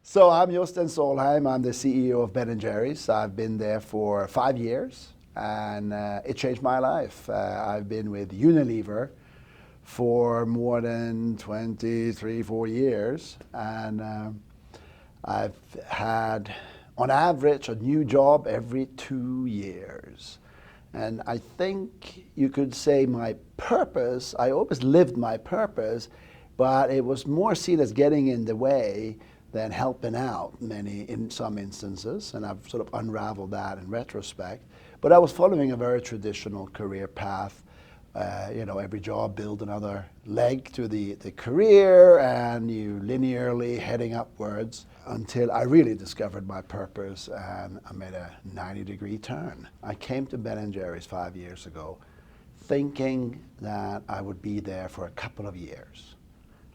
So I'm Jostein Solheim. I'm the CEO of Ben & Jerry's. I've been there for 5 years, and it changed my life. I've been with Unilever for more than 23, 4 years, and I've had, on average, a new job every 2 years. And I think you could say my purpose, I always lived my purpose, but it was more seen as getting in the way than helping out in some instances, and I've sort of unraveled that in retrospect. But I was following a very traditional career path. Every job build another leg to the career, and you linearly heading upwards until I really discovered my purpose, and I made a 90-degree turn. I came to Ben & Jerry's 5 years ago thinking that I would be there for a couple of years,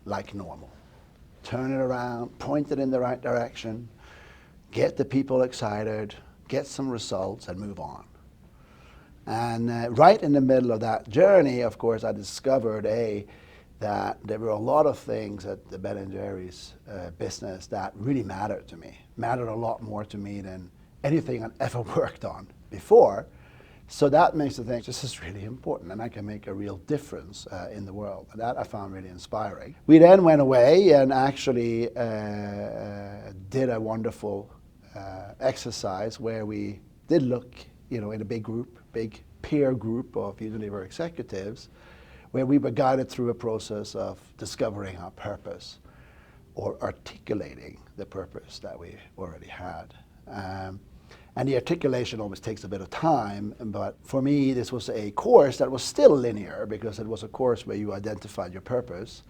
like normal. Turn it around, point it in the right direction, get the people excited, get some results, and move on. And right in the middle of that journey, of course, I discovered that there were a lot of things at the Ben & Jerry's business that really mattered to me, mattered a lot more to me than anything I'd ever worked on before. So that makes me think, this is really important, and I can make a real difference in the world. And that I found really inspiring. We then went away and actually did a wonderful exercise where we did look, in a big peer group of Unilever executives, where we were guided through a process of discovering our purpose or articulating the purpose that we already had. And the articulation always takes a bit of time, but for me this was a course that was still linear, because it was a course where you identified your purpose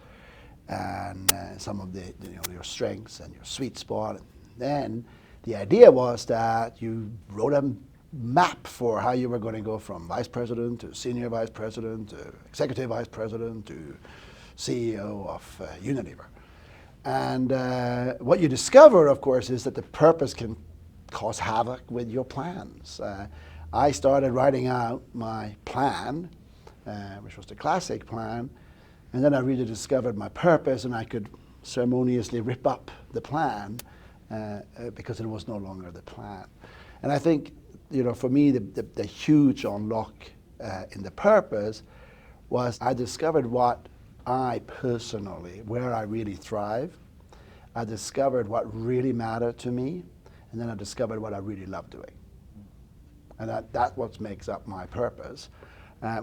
and some of your strengths and your sweet spot. And then the idea was that you wrote a map for how you were going to go from vice president to senior vice president to executive vice president to CEO of Unilever. And what you discover, of course, is that the purpose can cause havoc with your plans. I started writing out my plan, which was the classic plan, and then I really discovered my purpose, and I could ceremoniously rip up the plan because it was no longer the plan. And I think, for me, the huge unlock in the purpose was I discovered what I personally, where I really thrive. I discovered what really mattered to me. And then I discovered what I really love doing. And that's what makes up my purpose.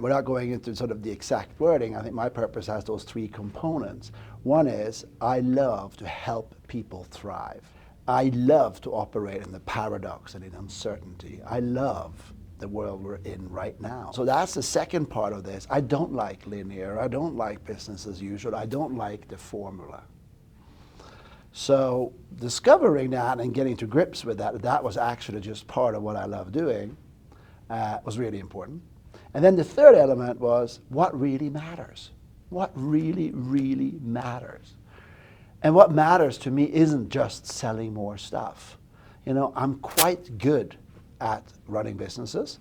Without going into sort of the exact wording, I think my purpose has those three components. One is I love to help people thrive. I love to operate in the paradox and in uncertainty. I love the world we're in right now. So that's the second part of this. I don't like linear. I don't like business as usual. I don't like the formula. So discovering that and getting to grips with that was actually just part of what I love doing, was really important. And then the third element was what really matters. What really, really matters. And what matters to me isn't just selling more stuff. I'm quite good at running businesses,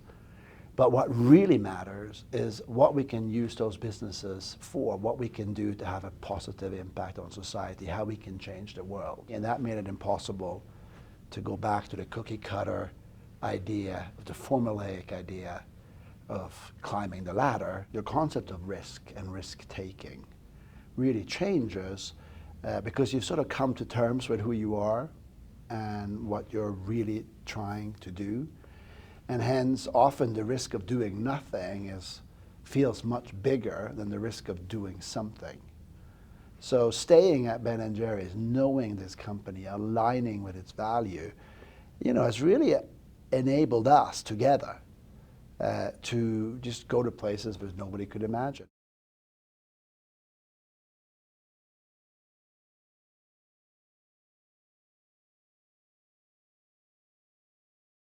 but what really matters is what we can use those businesses for, what we can do to have a positive impact on society, how we can change the world. And that made it impossible to go back to the cookie cutter idea, the formulaic idea of climbing the ladder. Your concept of risk and risk taking really changes because you've sort of come to terms with who you are and what you're really trying to do. And hence, often the risk of doing nothing feels much bigger than the risk of doing something. So staying at Ben & Jerry's, knowing this company, aligning with its value, has really enabled us together to just go to places where nobody could imagine.